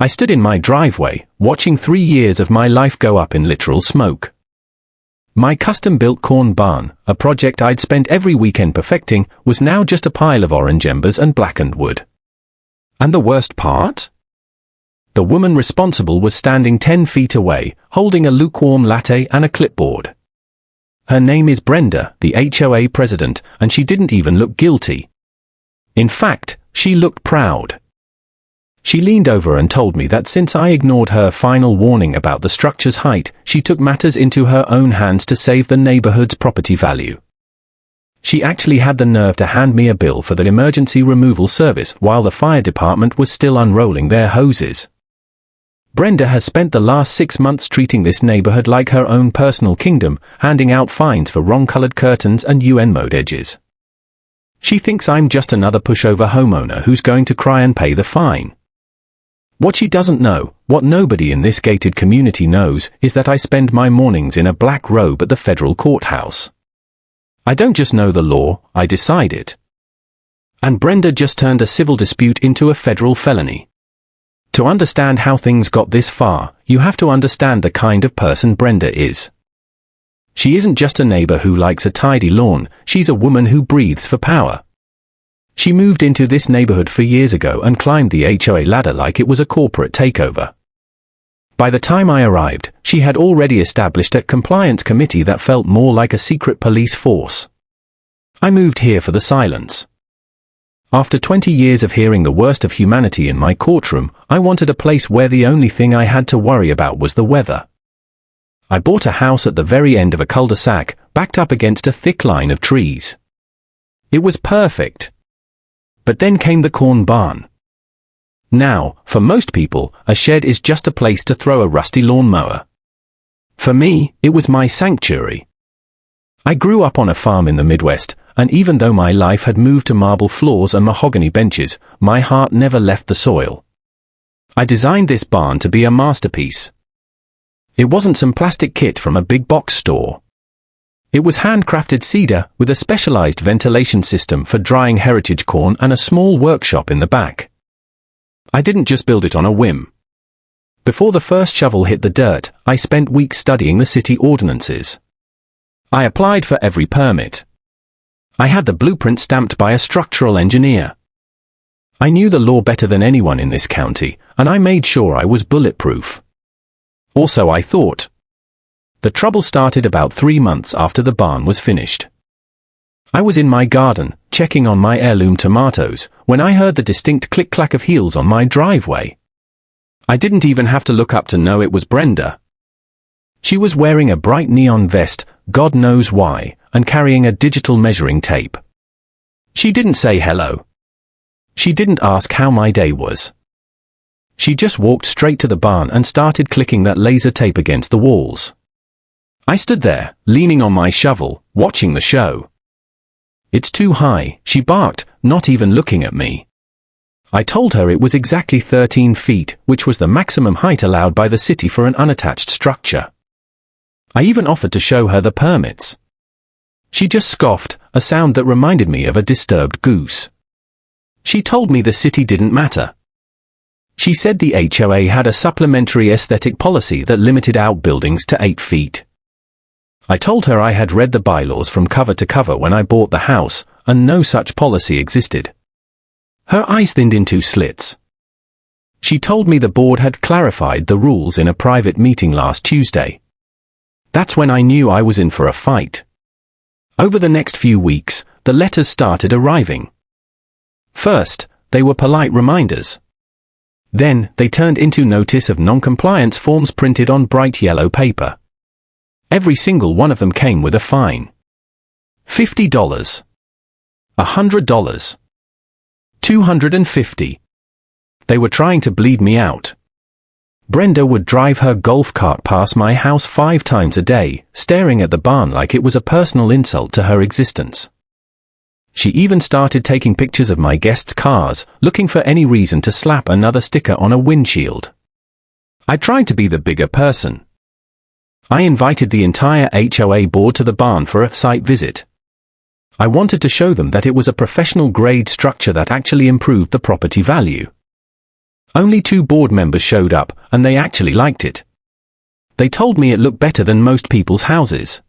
I stood in my driveway, watching 3 years of my life go up in literal smoke. My custom-built corn barn, a project I'd spent every weekend perfecting, was now just a pile of orange embers and blackened wood. And the worst part? The woman responsible was standing 10 feet away, holding a lukewarm latte and a clipboard. Her name is Brenda, the HOA president, and she didn't even look guilty. In fact, she looked proud. She leaned over and told me that since I ignored her final warning about the structure's height, she took matters into her own hands to save the neighborhood's property value. She actually had the nerve to hand me a bill for the emergency removal service while the fire department was still unrolling their hoses. Brenda has spent the last 6 months treating this neighborhood like her own personal kingdom, handing out fines for wrong-colored curtains and UN-mode edges. She thinks I'm just another pushover homeowner who's going to cry and pay the fine. What she doesn't know, what nobody in this gated community knows, is that I spend my mornings in a black robe at the federal courthouse. I don't just know the law, I decide it. And Brenda just turned a civil dispute into a federal felony. To understand how things got this far, you have to understand the kind of person Brenda is. She isn't just a neighbor who likes a tidy lawn, she's a woman who breathes for power. She moved into this neighborhood 4 years ago and climbed the HOA ladder like it was a corporate takeover. By the time I arrived, she had already established a compliance committee that felt more like a secret police force. I moved here for the silence. After 20 years of hearing the worst of humanity in my courtroom, I wanted a place where the only thing I had to worry about was the weather. I bought a house at the very end of a cul-de-sac, backed up against a thick line of trees. It was perfect. But then came the corn barn. Now, for most people, a shed is just a place to throw a rusty lawnmower. For me, it was my sanctuary. I grew up on a farm in the Midwest, and even though my life had moved to marble floors and mahogany benches, my heart never left the soil. I designed this barn to be a masterpiece. It wasn't some plastic kit from a big box store. It was handcrafted cedar with a specialized ventilation system for drying heritage corn and a small workshop in the back. I didn't just build it on a whim. Before the first shovel hit the dirt, I spent weeks studying the city ordinances. I applied for every permit. I had the blueprint stamped by a structural engineer. I knew the law better than anyone in this county, and I made sure I was bulletproof. Also, I thought. The trouble started about 3 months after the barn was finished. I was in my garden, checking on my heirloom tomatoes, when I heard the distinct click-clack of heels on my driveway. I didn't even have to look up to know it was Brenda. She was wearing a bright neon vest, God knows why, and carrying a digital measuring tape. She didn't say hello. She didn't ask how my day was. She just walked straight to the barn and started clicking that laser tape against the walls. I stood there, leaning on my shovel, watching the show. "It's too high," she barked, not even looking at me. I told her it was exactly 13 feet, which was the maximum height allowed by the city for an unattached structure. I even offered to show her the permits. She just scoffed, a sound that reminded me of a disturbed goose. She told me the city didn't matter. She said the HOA had a supplementary aesthetic policy that limited outbuildings to 8 feet. I told her I had read the bylaws from cover to cover when I bought the house, and no such policy existed. Her eyes thinned into slits. She told me the board had clarified the rules in a private meeting last Tuesday. That's when I knew I was in for a fight. Over the next few weeks, the letters started arriving. First, they were polite reminders. Then, they turned into notice of non-compliance forms printed on bright yellow paper. Every single one of them came with a fine. $50. $100. $250. They were trying to bleed me out. Brenda would drive her golf cart past my house 5 times a day, staring at the barn like it was a personal insult to her existence. She even started taking pictures of my guests' cars, looking for any reason to slap another sticker on a windshield. I tried to be the bigger person. I invited the entire HOA board to the barn for a site visit. I wanted to show them that it was a professional-grade structure that actually improved the property value. Only 2 board members showed up, and they actually liked it. They told me it looked better than most people's houses.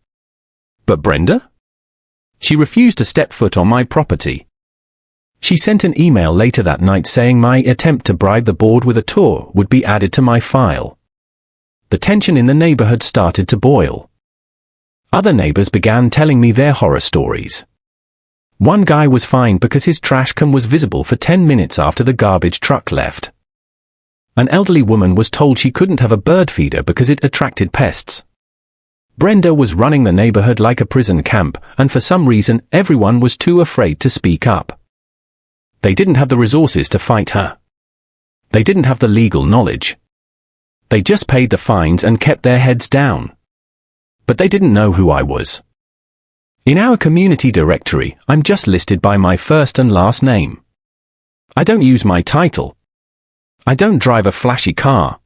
But Brenda? She refused to step foot on my property. She sent an email later that night saying my attempt to bribe the board with a tour would be added to my file. The tension in the neighborhood started to boil. Other neighbors began telling me their horror stories. One guy was fined because his trash can was visible for 10 minutes after the garbage truck left. An elderly woman was told she couldn't have a bird feeder because it attracted pests. Brenda was running the neighborhood like a prison camp, and for some reason everyone was too afraid to speak up. They didn't have the resources to fight her. They didn't have the legal knowledge. They just paid the fines and kept their heads down. But they didn't know who I was. In our community directory, I'm just listed by my first and last name. I don't use my title. I don't drive a flashy car.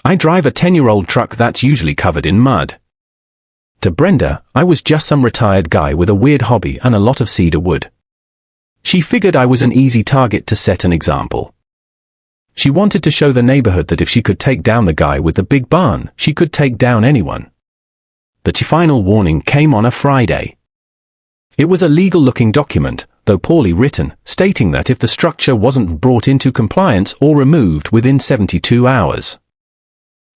I drive a 10-year-old truck that's usually covered in mud. To Brenda, I was just some retired guy with a weird hobby and a lot of cedar wood. She figured I was an easy target to set an example. She wanted to show the neighborhood that if she could take down the guy with the big barn, she could take down anyone. The final warning came on a Friday. It was a legal-looking document, though poorly written, stating that if the structure wasn't brought into compliance or removed within 72 hours,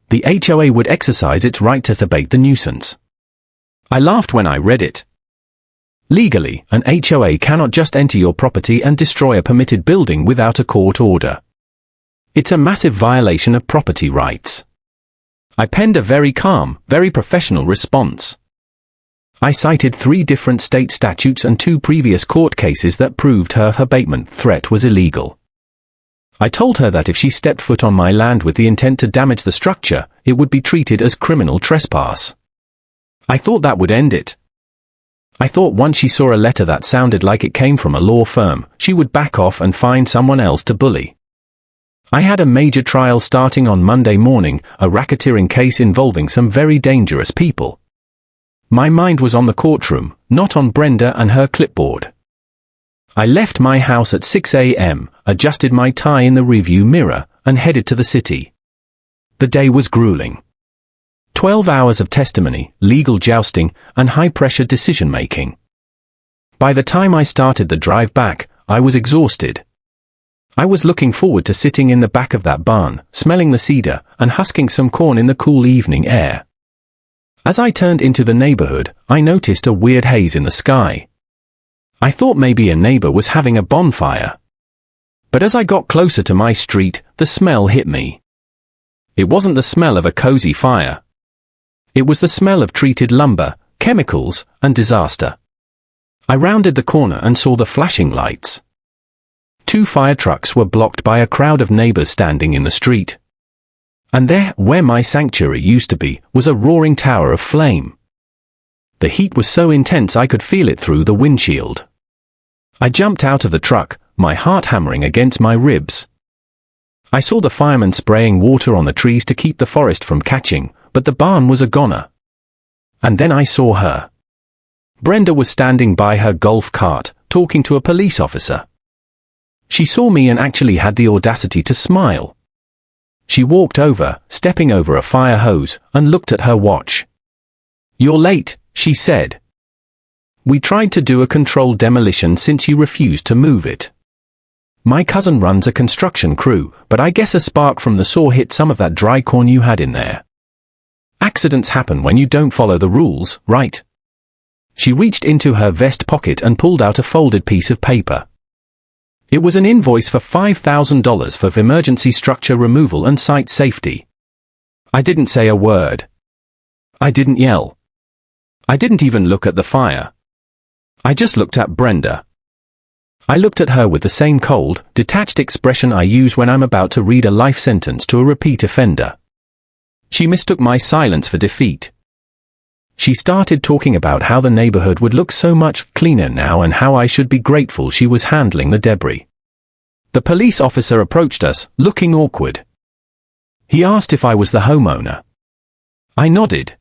the HOA would exercise its right to abate the nuisance. I laughed when I read it. Legally, an HOA cannot just enter your property and destroy a permitted building without a court order. It's a massive violation of property rights. I penned a very calm, very professional response. I cited 3 different state statutes and 2 previous court cases that proved her abatement threat was illegal. I told her that if she stepped foot on my land with the intent to damage the structure, it would be treated as criminal trespass. I thought that would end it. I thought once she saw a letter that sounded like it came from a law firm, she would back off and find someone else to bully. I had a major trial starting on Monday morning, a racketeering case involving some very dangerous people. My mind was on the courtroom, not on Brenda and her clipboard. I left my house at 6 a.m., adjusted my tie in the rearview mirror, and headed to the city. The day was grueling. 12 hours of testimony, legal jousting, and high-pressure decision-making. By the time I started the drive back, I was exhausted. I was looking forward to sitting in the back of that barn, smelling the cedar, and husking some corn in the cool evening air. As I turned into the neighborhood, I noticed a weird haze in the sky. I thought maybe a neighbor was having a bonfire. But as I got closer to my street, the smell hit me. It wasn't the smell of a cozy fire. It was the smell of treated lumber, chemicals, and disaster. I rounded the corner and saw the flashing lights. 2 fire trucks were blocked by a crowd of neighbors standing in the street. And there, where my sanctuary used to be, was a roaring tower of flame. The heat was so intense I could feel it through the windshield. I jumped out of the truck, my heart hammering against my ribs. I saw the firemen spraying water on the trees to keep the forest from catching, but the barn was a goner. And then I saw her. Brenda was standing by her golf cart, talking to a police officer. She saw me and actually had the audacity to smile. She walked over, stepping over a fire hose, and looked at her watch. "You're late," she said. "We tried to do a controlled demolition since you refused to move it. My cousin runs a construction crew, but I guess a spark from the saw hit some of that dry corn you had in there. Accidents happen when you don't follow the rules, right?" She reached into her vest pocket and pulled out a folded piece of paper. It was an invoice for $5,000 for emergency structure removal and site safety. I didn't say a word. I didn't yell. I didn't even look at the fire. I just looked at Brenda. I looked at her with the same cold, detached expression I use when I'm about to read a life sentence to a repeat offender. She mistook my silence for defeat. She started talking about how the neighborhood would look so much cleaner now and how I should be grateful she was handling the debris. The police officer approached us, looking awkward. He asked if I was the homeowner. I nodded.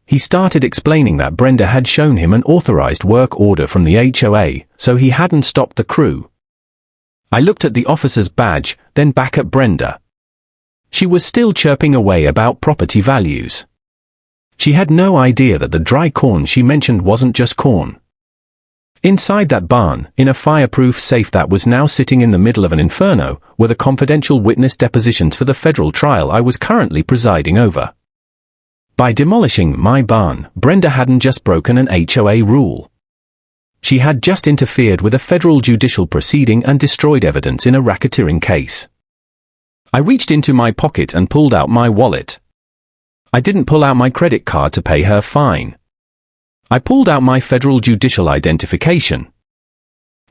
He started explaining that Brenda had shown him an authorized work order from the HOA, so he hadn't stopped the crew. I looked at the officer's badge, then back at Brenda. She was still chirping away about property values. She had no idea that the dry corn she mentioned wasn't just corn. Inside that barn, in a fireproof safe that was now sitting in the middle of an inferno, were the confidential witness depositions for the federal trial I was currently presiding over. By demolishing my barn, Brenda hadn't just broken an HOA rule. She had just interfered with a federal judicial proceeding and destroyed evidence in a racketeering case. I reached into my pocket and pulled out my wallet. I didn't pull out my credit card to pay her fine. I pulled out my federal judicial identification.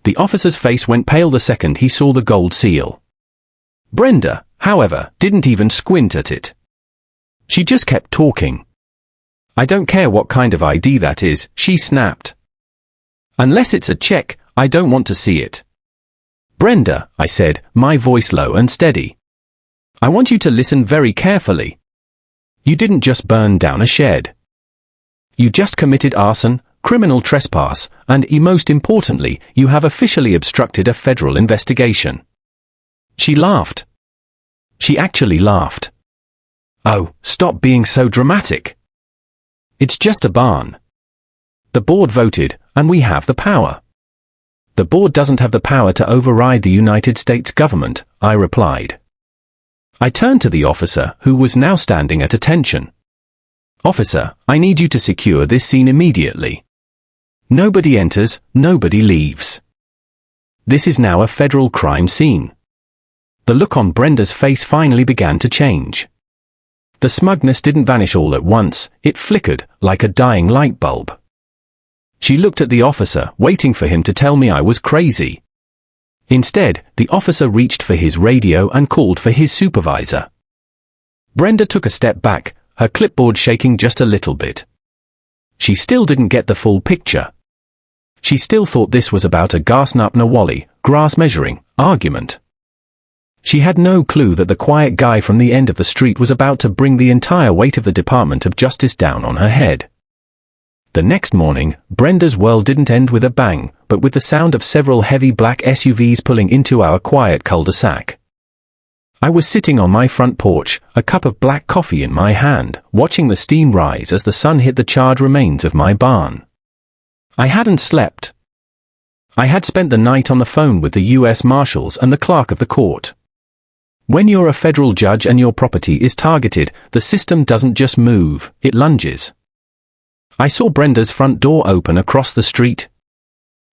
The officer's face went pale the second he saw the gold seal. Brenda, however, didn't even squint at it. She just kept talking. "I don't care what kind of ID that is," she snapped. "Unless it's a check, I don't want to see it." "Brenda," I said, my voice low and steady. "I want you to listen very carefully. You didn't just burn down a shed. You just committed arson, criminal trespass, and, most importantly, you have officially obstructed a federal investigation." She laughed. She actually laughed. "Oh, stop being so dramatic. It's just a barn. The board voted, and we have the power." "The board doesn't have the power to override the United States government," I replied. I turned to the officer, who was now standing at attention. "Officer, I need you to secure this scene immediately. Nobody enters, nobody leaves. This is now a federal crime scene." The look on Brenda's face finally began to change. The smugness didn't vanish all at once, it flickered, like a dying light bulb. She looked at the officer, waiting for him to tell me I was crazy. Instead, the officer reached for his radio and called for his supervisor. Brenda took a step back, her clipboard shaking just a little bit. She still didn't get the full picture. She still thought this was about a Garsnap-Nawali, grass measuring, argument. She had no clue that the quiet guy from the end of the street was about to bring the entire weight of the Department of Justice down on her head. The next morning, Brenda's world didn't end with a bang, but with the sound of several heavy black SUVs pulling into our quiet cul-de-sac. I was sitting on my front porch, a cup of black coffee in my hand, watching the steam rise as the sun hit the charred remains of my barn. I hadn't slept. I had spent the night on the phone with the U.S. Marshals and the clerk of the court. When you're a federal judge and your property is targeted, the system doesn't just move, it lunges. I saw Brenda's front door open across the street.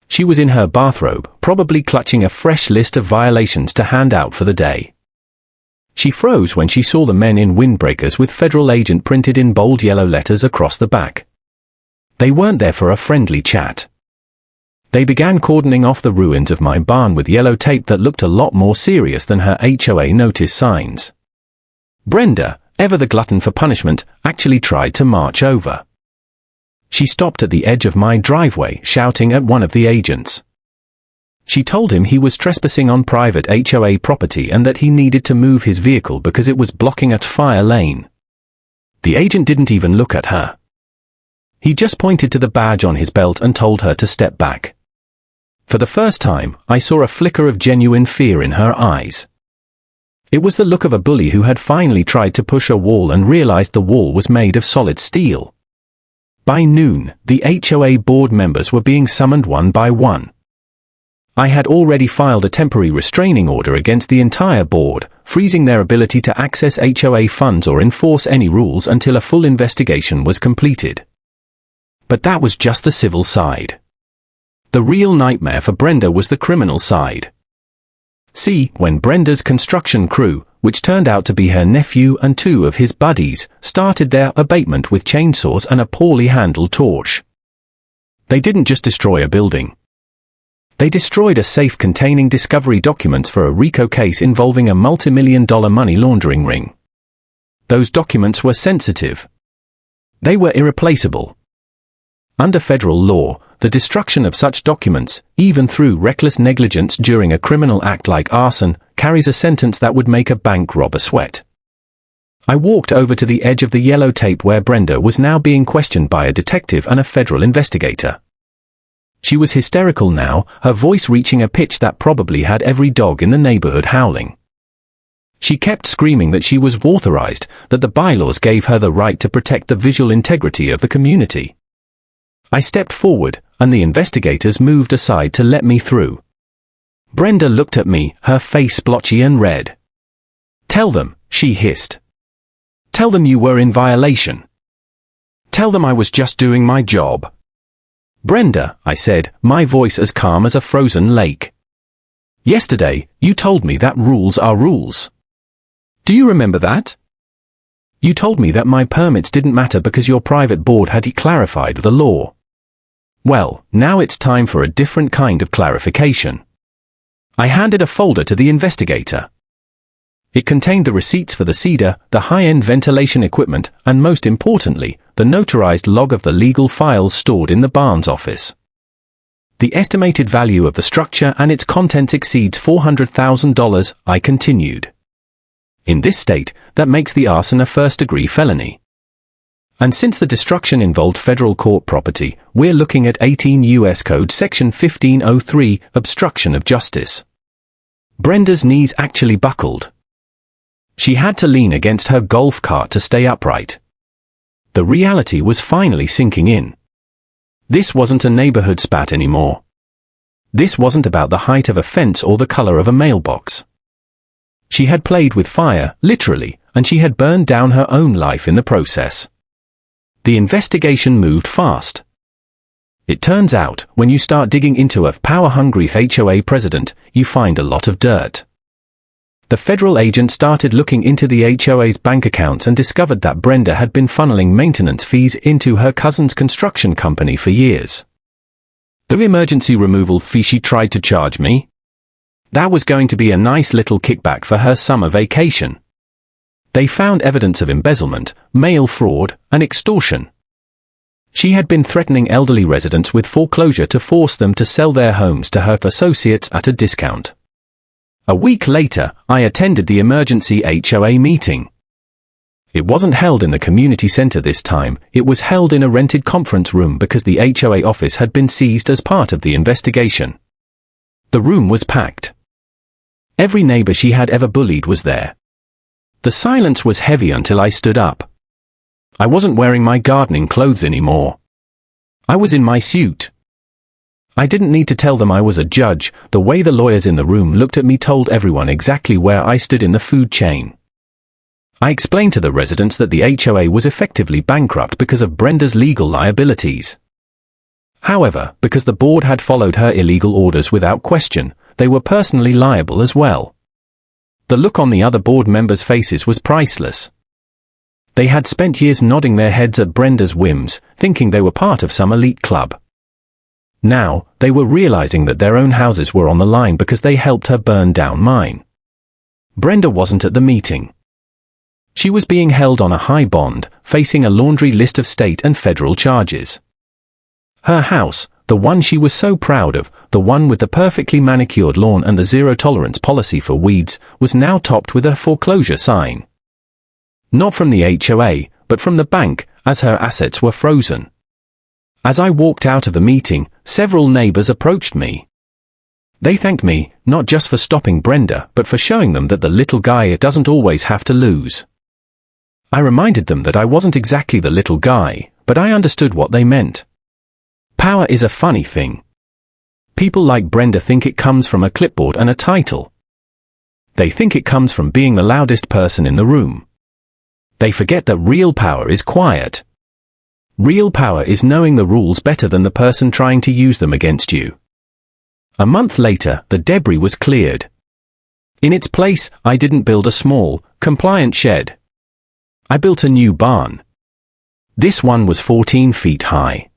She was in her bathrobe, probably clutching a fresh list of violations to hand out for the day. She froze when she saw the men in windbreakers with federal agent printed in bold yellow letters across the back. They weren't there for a friendly chat. They began cordoning off the ruins of my barn with yellow tape that looked a lot more serious than her HOA notice signs. Brenda, ever the glutton for punishment, actually tried to march over. She stopped at the edge of my driveway, shouting at one of the agents. She told him he was trespassing on private HOA property and that he needed to move his vehicle because it was blocking a fire lane. The agent didn't even look at her. He just pointed to the badge on his belt and told her to step back. For the first time, I saw a flicker of genuine fear in her eyes. It was the look of a bully who had finally tried to push a wall and realized the wall was made of solid steel. By noon, the HOA board members were being summoned one by one. I had already filed a temporary restraining order against the entire board, freezing their ability to access HOA funds or enforce any rules until a full investigation was completed. But that was just the civil side. The real nightmare for Brenda was the criminal side. See, when Brenda's construction crew, which turned out to be her nephew and two of his buddies, started their abatement with chainsaws and a poorly handled torch. They didn't just destroy a building. They destroyed a safe containing discovery documents for a RICO case involving a multi-million-dollar money laundering ring. Those documents were sensitive. They were irreplaceable. Under federal law, the destruction of such documents, even through reckless negligence during a criminal act like arson, carries a sentence that would make a bank robber sweat. I walked over to the edge of the yellow tape where Brenda was now being questioned by a detective and a federal investigator. She was hysterical now, her voice reaching a pitch that probably had every dog in the neighborhood howling. She kept screaming that she was authorized, that the bylaws gave her the right to protect the visual integrity of the community. I stepped forward, and the investigators moved aside to let me through. Brenda looked at me, her face splotchy and red. "Tell them," she hissed. "Tell them you were in violation. Tell them I was just doing my job." "Brenda," I said, my voice as calm as a frozen lake. "Yesterday, you told me that rules are rules. Do you remember that? You told me that my permits didn't matter because your private board had clarified the law. Well, now it's time for a different kind of clarification." I handed a folder to the investigator. It contained the receipts for the cedar, the high-end ventilation equipment, and most importantly, the notarized log of the legal files stored in the Barnes office. "The estimated value of the structure and its contents exceeds $400,000, I continued. "In this state, that makes the arson a first-degree felony. And since the destruction involved federal court property, we're looking at 18 U.S. Code Section 1503, obstruction of justice." Brenda's knees actually buckled. She had to lean against her golf cart to stay upright. The reality was finally sinking in. This wasn't a neighborhood spat anymore. This wasn't about the height of a fence or the color of a mailbox. She had played with fire, literally, and she had burned down her own life in the process. The investigation moved fast. It turns out, when you start digging into a power-hungry HOA president, you find a lot of dirt. The federal agent started looking into the HOA's bank accounts and discovered that Brenda had been funneling maintenance fees into her cousin's construction company for years. The emergency removal fee she tried to charge me? That was going to be a nice little kickback for her summer vacation. They found evidence of embezzlement, mail fraud, and extortion. She had been threatening elderly residents with foreclosure to force them to sell their homes to her associates at a discount. A week later, I attended the emergency HOA meeting. It wasn't held in the community center this time, it was held in a rented conference room because the HOA office had been seized as part of the investigation. The room was packed. Every neighbor she had ever bullied was there. The silence was heavy until I stood up. I wasn't wearing my gardening clothes anymore. I was in my suit. I didn't need to tell them I was a judge. The way the lawyers in the room looked at me told everyone exactly where I stood in the food chain. I explained to the residents that the HOA was effectively bankrupt because of Brenda's legal liabilities. However, because the board had followed her illegal orders without question, they were personally liable as well. The look on the other board members' faces was priceless. They had spent years nodding their heads at Brenda's whims, thinking they were part of some elite club. Now, they were realizing that their own houses were on the line because they helped her burn down mine. Brenda wasn't at the meeting. She was being held on a high bond, facing a laundry list of state and federal charges. Her house, the one she was so proud of, the one with the perfectly manicured lawn and the zero-tolerance policy for weeds, was now topped with a foreclosure sign. Not from the HOA, but from the bank, as her assets were frozen. As I walked out of the meeting, several neighbors approached me. They thanked me, not just for stopping Brenda, but for showing them that the little guy doesn't always have to lose. I reminded them that I wasn't exactly the little guy, but I understood what they meant. Power is a funny thing. People like Brenda think it comes from a clipboard and a title. They think it comes from being the loudest person in the room. They forget that real power is quiet. Real power is knowing the rules better than the person trying to use them against you. A month later, the debris was cleared. In its place, I didn't build a small, compliant shed. I built a new barn. This one was 14 feet high.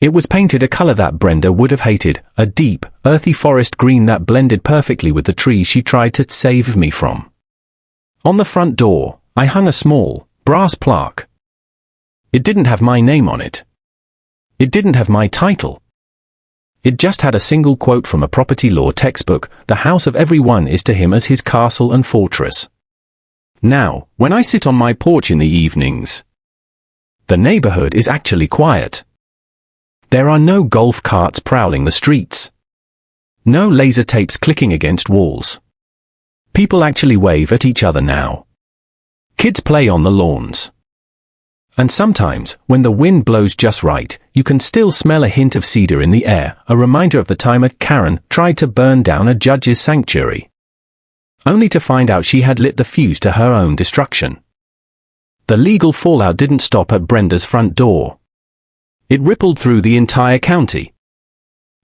It was painted a color that Brenda would have hated, a deep, earthy forest green that blended perfectly with the trees she tried to save me from. On the front door, I hung a small, brass plaque. It didn't have my name on it. It didn't have my title. It just had a single quote from a property law textbook: "The house of everyone is to him as his castle and fortress." Now, when I sit on my porch in the evenings, the neighborhood is actually quiet. There are no golf carts prowling the streets. No laser tapes clicking against walls. People actually wave at each other now. Kids play on the lawns. And sometimes, when the wind blows just right, you can still smell a hint of cedar in the air, a reminder of the time a Karen tried to burn down a judge's sanctuary. Only to find out she had lit the fuse to her own destruction. The legal fallout didn't stop at Brenda's front door. It rippled through the entire county.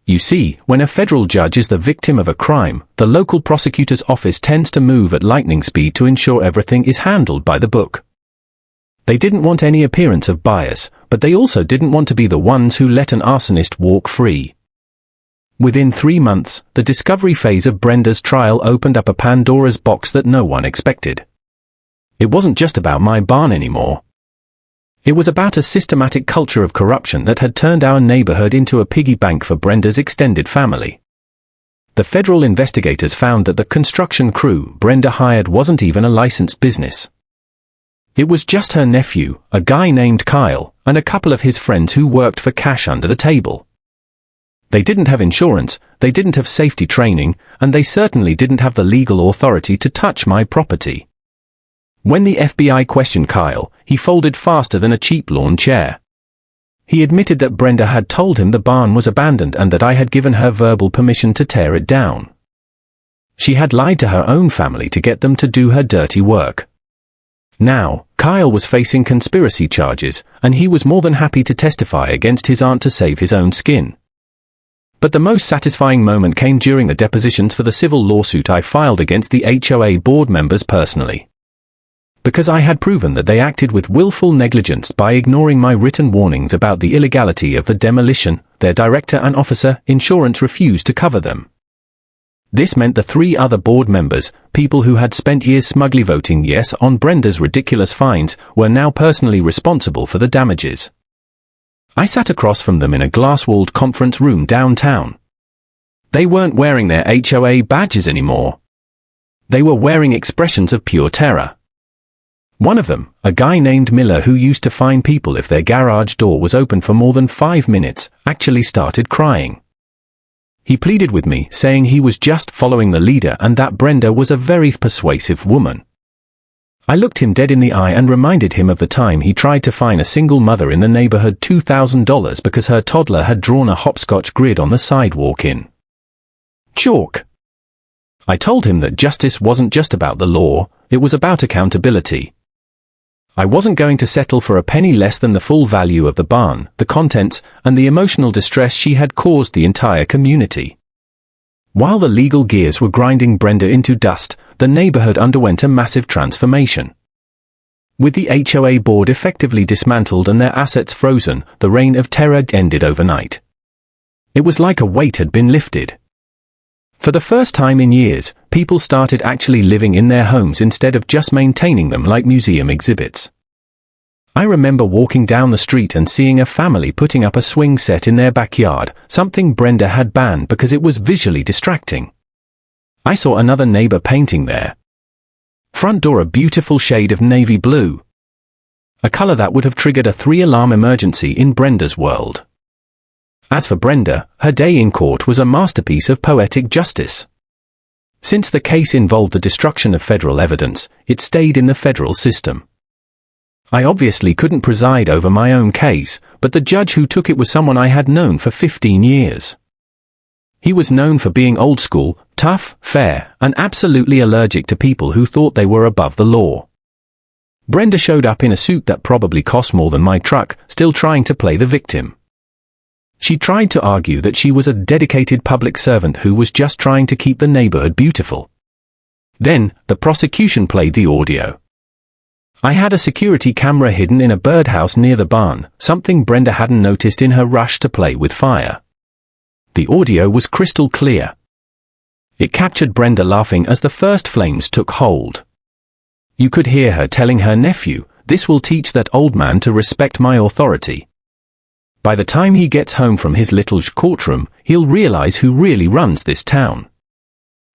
You see, when a federal judge is the victim of a crime, the local prosecutor's office tends to move at lightning speed to ensure everything is handled by the book. They didn't want any appearance of bias, but they also didn't want to be the ones who let an arsonist walk free. Within 3 months, the discovery phase of Brenda's trial opened up a Pandora's box that no one expected. It wasn't just about my barn anymore. It was about a systematic culture of corruption that had turned our neighborhood into a piggy bank for Brenda's extended family. The federal investigators found that the construction crew Brenda hired wasn't even a licensed business. It was just her nephew, a guy named Kyle, and a couple of his friends who worked for cash under the table. They didn't have insurance, they didn't have safety training, and they certainly didn't have the legal authority to touch my property. When the FBI questioned Kyle, he folded faster than a cheap lawn chair. He admitted that Brenda had told him the barn was abandoned and that I had given her verbal permission to tear it down. She had lied to her own family to get them to do her dirty work. Now, Kyle was facing conspiracy charges, and he was more than happy to testify against his aunt to save his own skin. But the most satisfying moment came during the depositions for the civil lawsuit I filed against the HOA board members personally. Because I had proven that they acted with willful negligence by ignoring my written warnings about the illegality of the demolition, their director and officer insurance refused to cover them. This meant the 3 other board members, people who had spent years smugly voting yes on Brenda's ridiculous fines, were now personally responsible for the damages. I sat across from them in a glass-walled conference room downtown. They weren't wearing their HOA badges anymore. They were wearing expressions of pure terror. One of them, a guy named Miller who used to fine people if their garage door was open for more than 5 minutes, actually started crying. He pleaded with me, saying he was just following the leader and that Brenda was a very persuasive woman. I looked him dead in the eye and reminded him of the time he tried to fine a single mother in the neighborhood $2,000 because her toddler had drawn a hopscotch grid on the sidewalk in chalk. I told him that justice wasn't just about the law, it was about accountability. I wasn't going to settle for a penny less than the full value of the barn, the contents, and the emotional distress she had caused the entire community. While the legal gears were grinding Brenda into dust, the neighborhood underwent a massive transformation. With the HOA board effectively dismantled and their assets frozen, the reign of terror ended overnight. It was like a weight had been lifted. For the first time in years, people started actually living in their homes instead of just maintaining them like museum exhibits. I remember walking down the street and seeing a family putting up a swing set in their backyard, something Brenda had banned because it was visually distracting. I saw another neighbor painting their front door a beautiful shade of navy blue. A color that would have triggered a 3-alarm emergency in Brenda's world. As for Brenda, her day in court was a masterpiece of poetic justice. Since the case involved the destruction of federal evidence, it stayed in the federal system. I obviously couldn't preside over my own case, but the judge who took it was someone I had known for 15 years. He was known for being old school, tough, fair, and absolutely allergic to people who thought they were above the law. Brenda showed up in a suit that probably cost more than my truck, still trying to play the victim. She tried to argue that she was a dedicated public servant who was just trying to keep the neighborhood beautiful. Then, the prosecution played the audio. I had a security camera hidden in a birdhouse near the barn, something Brenda hadn't noticed in her rush to play with fire. The audio was crystal clear. It captured Brenda laughing as the first flames took hold. You could hear her telling her nephew, "This will teach that old man to respect my authority. By the time he gets home from his little courtroom, he'll realize who really runs this town."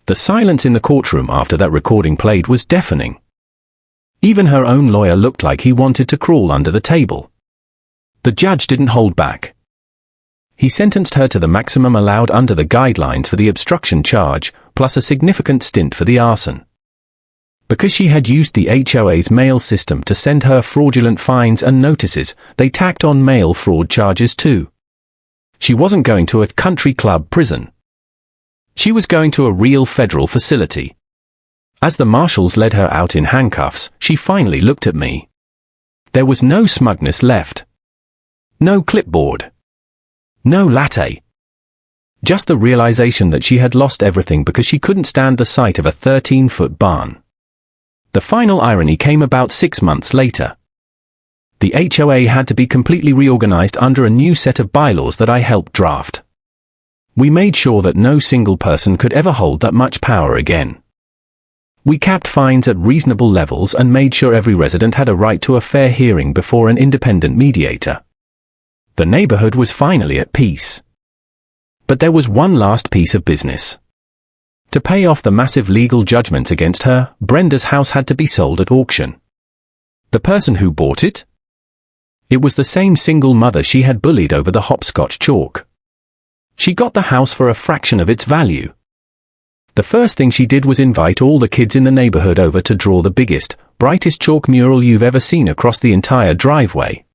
The silence in the courtroom after that recording played was deafening. Even her own lawyer looked like he wanted to crawl under the table. The judge didn't hold back. he sentenced her to the maximum allowed under the guidelines for the obstruction charge, plus a significant stint for the arson. Because she had used the HOA's mail system to send her fraudulent fines and notices, they tacked on mail fraud charges too. She wasn't going to a country club prison. She was going to a real federal facility. As the marshals led her out in handcuffs, she finally looked at me. There was no smugness left. No clipboard. No latte. Just the realization that she had lost everything because she couldn't stand the sight of a 13-foot barn. The final irony came about 6 months later. The HOA had to be completely reorganized under a new set of bylaws that I helped draft. We made sure that no single person could ever hold that much power again. We capped fines at reasonable levels and made sure every resident had a right to a fair hearing before an independent mediator. The neighborhood was finally at peace. But there was one last piece of business. To pay off the massive legal judgments against her, Brenda's house had to be sold at auction. The person who bought it? It was the same single mother she had bullied over the hopscotch chalk. She got the house for a fraction of its value. The first thing she did was invite all the kids in the neighborhood over to draw the biggest, brightest chalk mural you've ever seen across the entire driveway.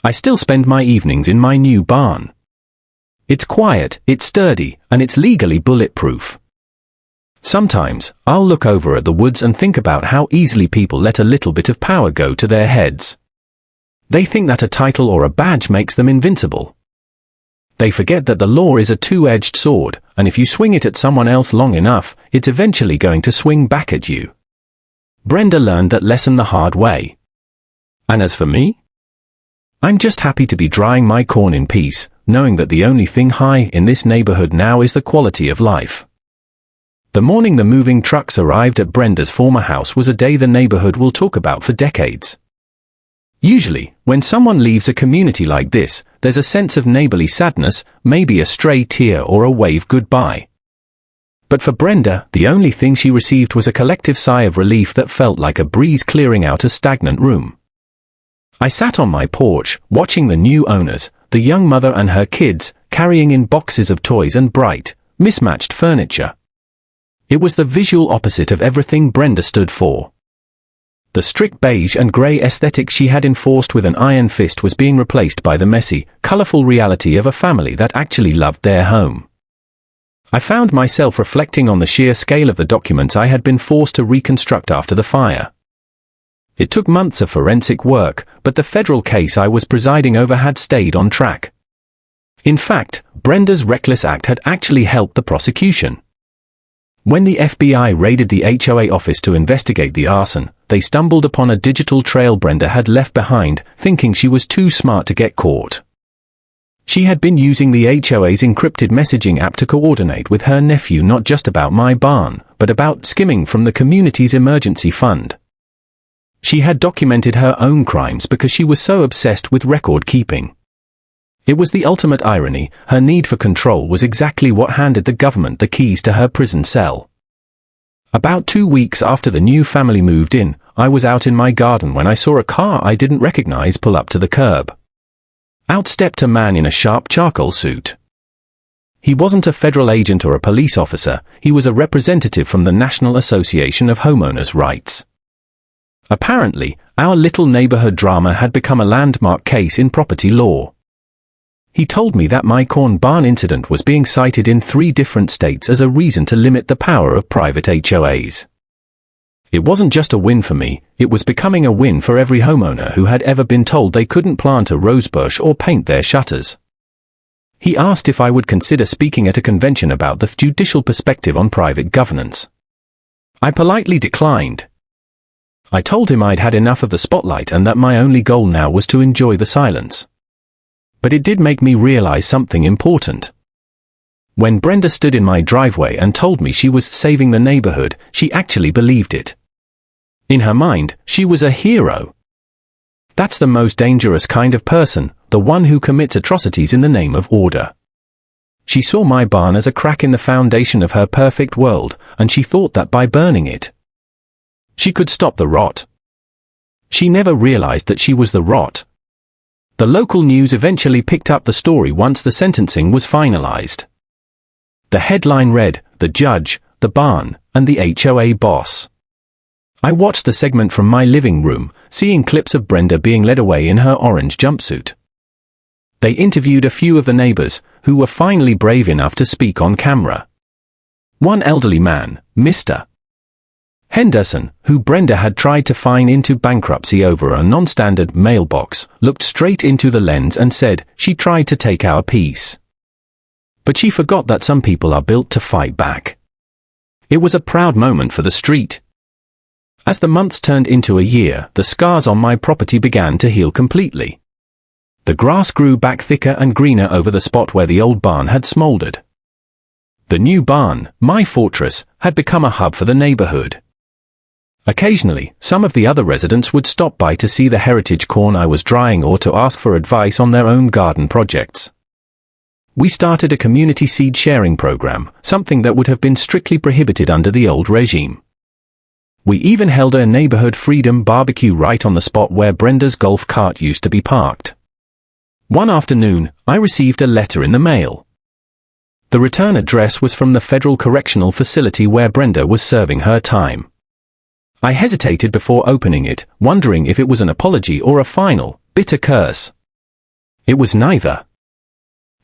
I still spend my evenings in my new barn. It's quiet, it's sturdy, and it's legally bulletproof. Sometimes, I'll look over at the woods and think about how easily people let a little bit of power go to their heads. They think that a title or a badge makes them invincible. They forget that the law is a two-edged sword, and if you swing it at someone else long enough, it's eventually going to swing back at you. Brenda learned that lesson the hard way. And as for me? I'm just happy to be drying my corn in peace, knowing that the only thing high in this neighborhood now is the quality of life. The morning the moving trucks arrived at Brenda's former house was a day the neighborhood will talk about for decades. Usually, when someone leaves a community like this, there's a sense of neighborly sadness, maybe a stray tear or a wave goodbye. But for Brenda, the only thing she received was a collective sigh of relief that felt like a breeze clearing out a stagnant room. I sat on my porch, watching the new owners, the young mother and her kids, carrying in boxes of toys and bright, mismatched furniture. It was the visual opposite of everything Brenda stood for. The strict beige and grey aesthetic she had enforced with an iron fist was being replaced by the messy, colourful reality of a family that actually loved their home. I found myself reflecting on the sheer scale of the documents I had been forced to reconstruct after the fire. It took months of forensic work, but the federal case I was presiding over had stayed on track. In fact, Brenda's reckless act had actually helped the prosecution. When the FBI raided the HOA office to investigate the arson, they stumbled upon a digital trail Brenda had left behind, thinking she was too smart to get caught. She had been using the HOA's encrypted messaging app to coordinate with her nephew not just about my barn, but about skimming from the community's emergency fund. She had documented her own crimes because she was so obsessed with record keeping. It was the ultimate irony. Her need for control was exactly what handed the government the keys to her prison cell. About 2 weeks after the new family moved in, I was out in my garden when I saw a car I didn't recognize pull up to the curb. Out stepped a man in a sharp charcoal suit. He wasn't a federal agent or a police officer, he was a representative from the National Association of Homeowners' Rights. Apparently, our little neighborhood drama had become a landmark case in property law. He told me that my corn barn incident was being cited in 3 different states as a reason to limit the power of private HOAs. It wasn't just a win for me, it was becoming a win for every homeowner who had ever been told they couldn't plant a rosebush or paint their shutters. He asked if I would consider speaking at a convention about the judicial perspective on private governance. I politely declined. I told him I'd had enough of the spotlight and that my only goal now was to enjoy the silence. But it did make me realize something important. When Brenda stood in my driveway and told me she was saving the neighborhood, she actually believed it. In her mind, she was a hero. That's the most dangerous kind of person, the one who commits atrocities in the name of order. She saw my barn as a crack in the foundation of her perfect world, and she thought that by burning it, she could stop the rot. She never realized that she was the rot. The local news eventually picked up the story once the sentencing was finalized. The headline read, "The Judge, the Barn, and the HOA Boss." I watched the segment from my living room, seeing clips of Brenda being led away in her orange jumpsuit. They interviewed a few of the neighbors, who were finally brave enough to speak on camera. One elderly man, Mr. Henderson, who Brenda had tried to fine into bankruptcy over a non-standard mailbox, looked straight into the lens and said, "She tried to take our peace. But she forgot that some people are built to fight back." It was a proud moment for the street. As the months turned into a year, the scars on my property began to heal completely. The grass grew back thicker and greener over the spot where the old barn had smoldered. The new barn, my fortress, had become a hub for the neighborhood. Occasionally, some of the other residents would stop by to see the heritage corn I was drying or to ask for advice on their own garden projects. We started a community seed sharing program, something that would have been strictly prohibited under the old regime. We even held a neighborhood freedom barbecue right on the spot where Brenda's golf cart used to be parked. One afternoon, I received a letter in the mail. The return address was from the federal correctional facility where Brenda was serving her time. I hesitated before opening it, wondering if it was an apology or a final, bitter curse. It was neither.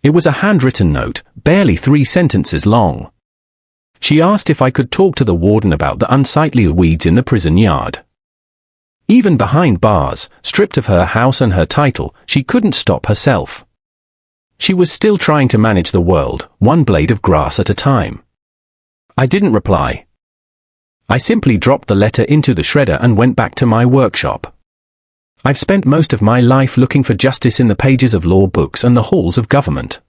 It was a handwritten note, barely 3 sentences long. She asked if I could talk to the warden about the unsightly weeds in the prison yard. Even behind bars, stripped of her house and her title, she couldn't stop herself. She was still trying to manage the world, one blade of grass at a time. I didn't reply. I simply dropped the letter into the shredder and went back to my workshop. I've spent most of my life looking for justice in the pages of law books and the halls of government.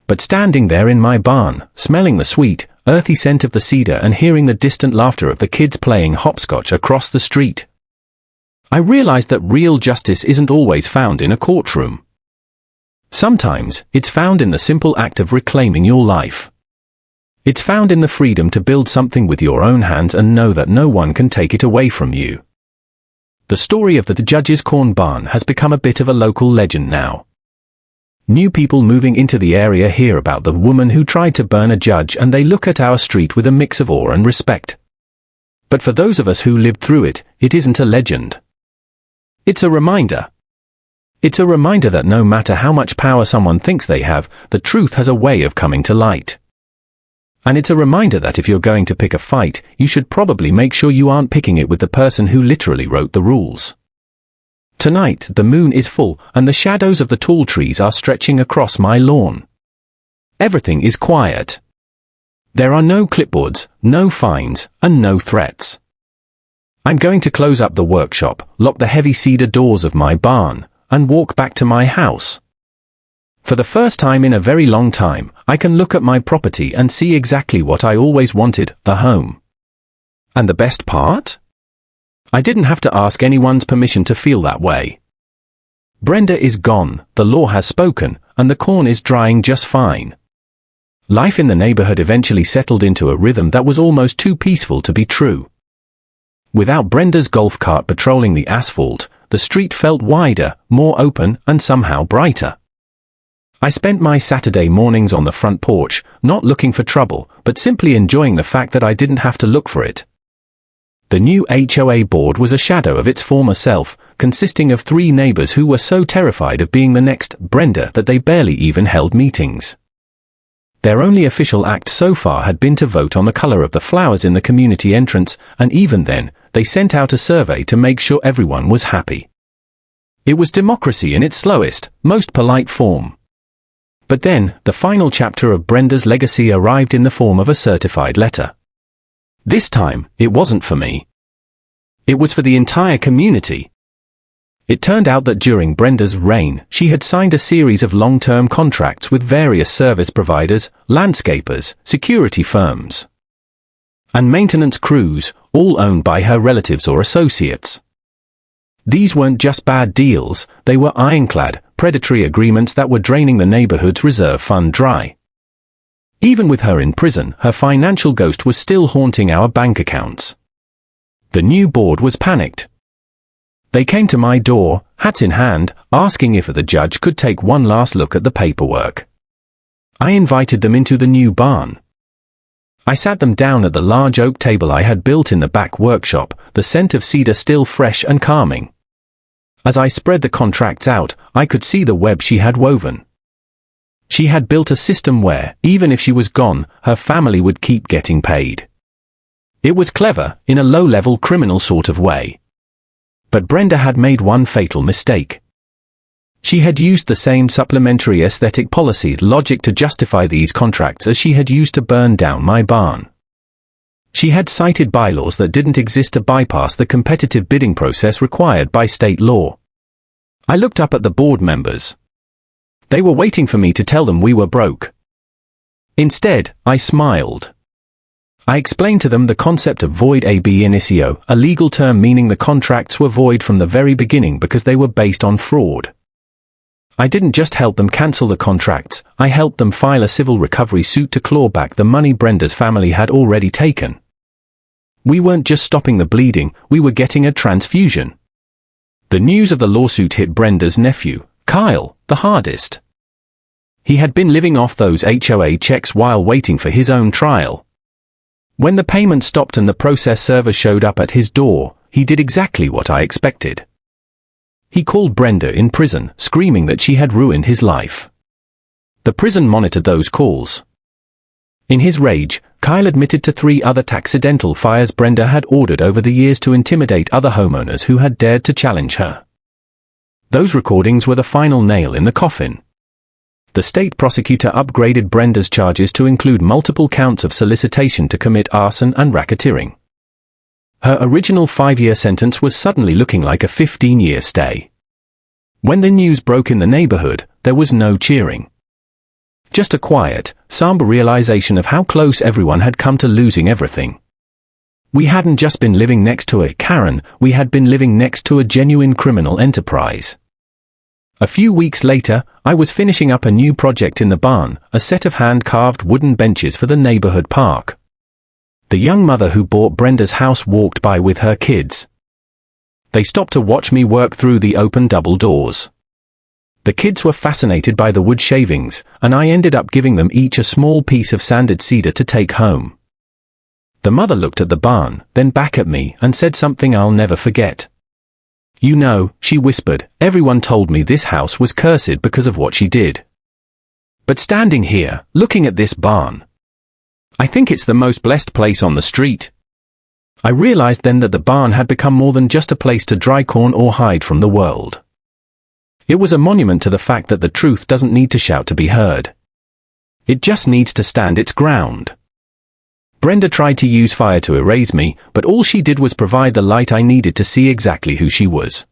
But standing there in my barn, smelling the sweet, earthy scent of the cedar and hearing the distant laughter of the kids playing hopscotch across the street, I realized that real justice isn't always found in a courtroom. Sometimes, it's found in the simple act of reclaiming your life. It's found in the freedom to build something with your own hands and know that no one can take it away from you. The story of the Judge's Corn Barn has become a bit of a local legend now. New people moving into the area hear about the woman who tried to burn a judge and they look at our street with a mix of awe and respect. But for those of us who lived through it, it isn't a legend. It's a reminder. It's a reminder that no matter how much power someone thinks they have, the truth has a way of coming to light. And it's a reminder that if you're going to pick a fight, you should probably make sure you aren't picking it with the person who literally wrote the rules. Tonight, the moon is full, and the shadows of the tall trees are stretching across my lawn. Everything is quiet. There are no clipboards, no fines, and no threats. I'm going to close up the workshop, lock the heavy cedar doors of my barn, and walk back to my house. For the first time in a very long time, I can look at my property and see exactly what I always wanted, a home. And the best part? I didn't have to ask anyone's permission to feel that way. Brenda is gone, the law has spoken, and the corn is drying just fine. Life in the neighborhood eventually settled into a rhythm that was almost too peaceful to be true. Without Brenda's golf cart patrolling the asphalt, the street felt wider, more open, and somehow brighter. I spent my Saturday mornings on the front porch, not looking for trouble, but simply enjoying the fact that I didn't have to look for it. The new HOA board was a shadow of its former self, consisting of 3 neighbors who were so terrified of being the next Brenda that they barely even held meetings. Their only official act so far had been to vote on the color of the flowers in the community entrance, and even then, they sent out a survey to make sure everyone was happy. It was democracy in its slowest, most polite form. But then, the final chapter of Brenda's legacy arrived in the form of a certified letter. This time, it wasn't for me. It was for the entire community. It turned out that during Brenda's reign, she had signed a series of long-term contracts with various service providers, landscapers, security firms, and maintenance crews, all owned by her relatives or associates. These weren't just bad deals, they were ironclad, predatory agreements that were draining the neighborhood's reserve fund dry. Even with her in prison, her financial ghost was still haunting our bank accounts. The new board was panicked. They came to my door, hats in hand, asking if the judge could take one last look at the paperwork. I invited them into the new barn. I sat them down at the large oak table I had built in the back workshop, the scent of cedar still fresh and calming. As I spread the contracts out, I could see the web she had woven. She had built a system where, even if she was gone, her family would keep getting paid. It was clever, in a low-level criminal sort of way. But Brenda had made one fatal mistake. She had used the same supplementary aesthetic policy logic to justify these contracts as she had used to burn down my barn. She had cited bylaws that didn't exist to bypass the competitive bidding process required by state law. I looked up at the board members. They were waiting for me to tell them we were broke. Instead, I smiled. I explained to them the concept of void ab initio, a legal term meaning the contracts were void from the very beginning because they were based on fraud. I didn't just help them cancel the contracts, I helped them file a civil recovery suit to claw back the money Brenda's family had already taken. We weren't just stopping the bleeding, we were getting a transfusion. The news of the lawsuit hit Brenda's nephew, Kyle, the hardest. He had been living off those HOA checks while waiting for his own trial. When the payment stopped and the process server showed up at his door, he did exactly what I expected. He called Brenda in prison, screaming that she had ruined his life. The prison monitored those calls. In his rage, Kyle admitted to 3 other accidental fires Brenda had ordered over the years to intimidate other homeowners who had dared to challenge her. Those recordings were the final nail in the coffin. The state prosecutor upgraded Brenda's charges to include multiple counts of solicitation to commit arson and racketeering. Her original 5-year sentence was suddenly looking like a 15-year stay. When the news broke in the neighborhood, there was no cheering. Just a quiet, somber realization of how close everyone had come to losing everything. We hadn't just been living next to a Karen, we had been living next to a genuine criminal enterprise. A few weeks later, I was finishing up a new project in the barn, a set of hand-carved wooden benches for the neighborhood park. The young mother who bought Brenda's house walked by with her kids. They stopped to watch me work through the open double doors. The kids were fascinated by the wood shavings, and I ended up giving them each a small piece of sanded cedar to take home. The mother looked at the barn, then back at me, and said something I'll never forget. "You know," she whispered, "everyone told me this house was cursed because of what she did. But standing here, looking at this barn, I think it's the most blessed place on the street." I realized then that the barn had become more than just a place to dry corn or hide from the world. It was a monument to the fact that the truth doesn't need to shout to be heard. It just needs to stand its ground. Brenda tried to use fire to erase me, but all she did was provide the light I needed to see exactly who she was.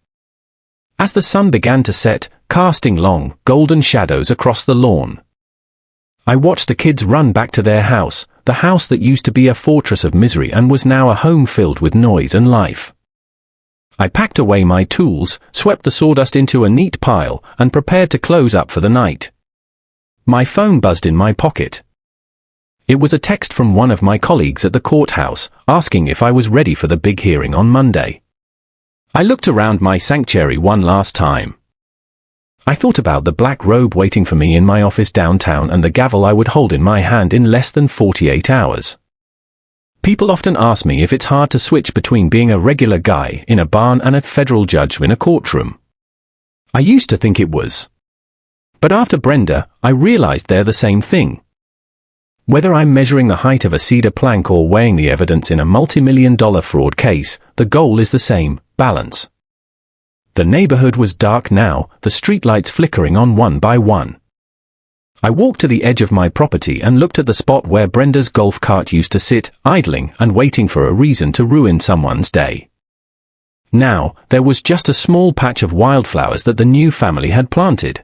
As the sun began to set, casting long, golden shadows across the lawn, I watched the kids run back to their house, the house that used to be a fortress of misery and was now a home filled with noise and life. I packed away my tools, swept the sawdust into a neat pile, and prepared to close up for the night. My phone buzzed in my pocket. It was a text from one of my colleagues at the courthouse, asking if I was ready for the big hearing on Monday. I looked around my sanctuary one last time. I thought about the black robe waiting for me in my office downtown and the gavel I would hold in my hand in less than 48 hours. People often ask me if it's hard to switch between being a regular guy in a barn and a federal judge in a courtroom. I used to think it was. But after Brenda, I realized they're the same thing. Whether I'm measuring the height of a cedar plank or weighing the evidence in a multi-million-dollar fraud case, the goal is the same: balance. The neighborhood was dark now, the streetlights flickering on one by one. I walked to the edge of my property and looked at the spot where Brenda's golf cart used to sit, idling and waiting for a reason to ruin someone's day. Now, there was just a small patch of wildflowers that the new family had planted.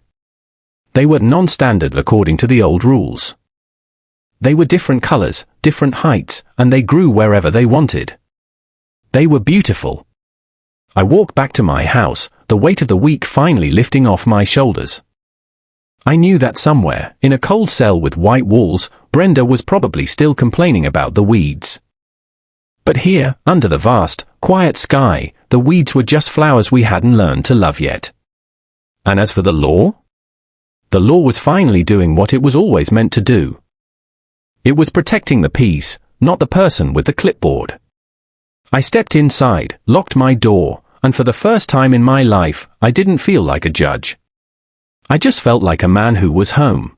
They were non-standard according to the old rules. They were different colors, different heights, and they grew wherever they wanted. They were beautiful. I walked back to my house, the weight of the week finally lifting off my shoulders. I knew that somewhere, in a cold cell with white walls, Brenda was probably still complaining about the weeds. But here, under the vast, quiet sky, the weeds were just flowers we hadn't learned to love yet. And as for the law? The law was finally doing what it was always meant to do. It was protecting the peace, not the person with the clipboard. I stepped inside, locked my door, and for the first time in my life, I didn't feel like a judge. I just felt like a man who was home.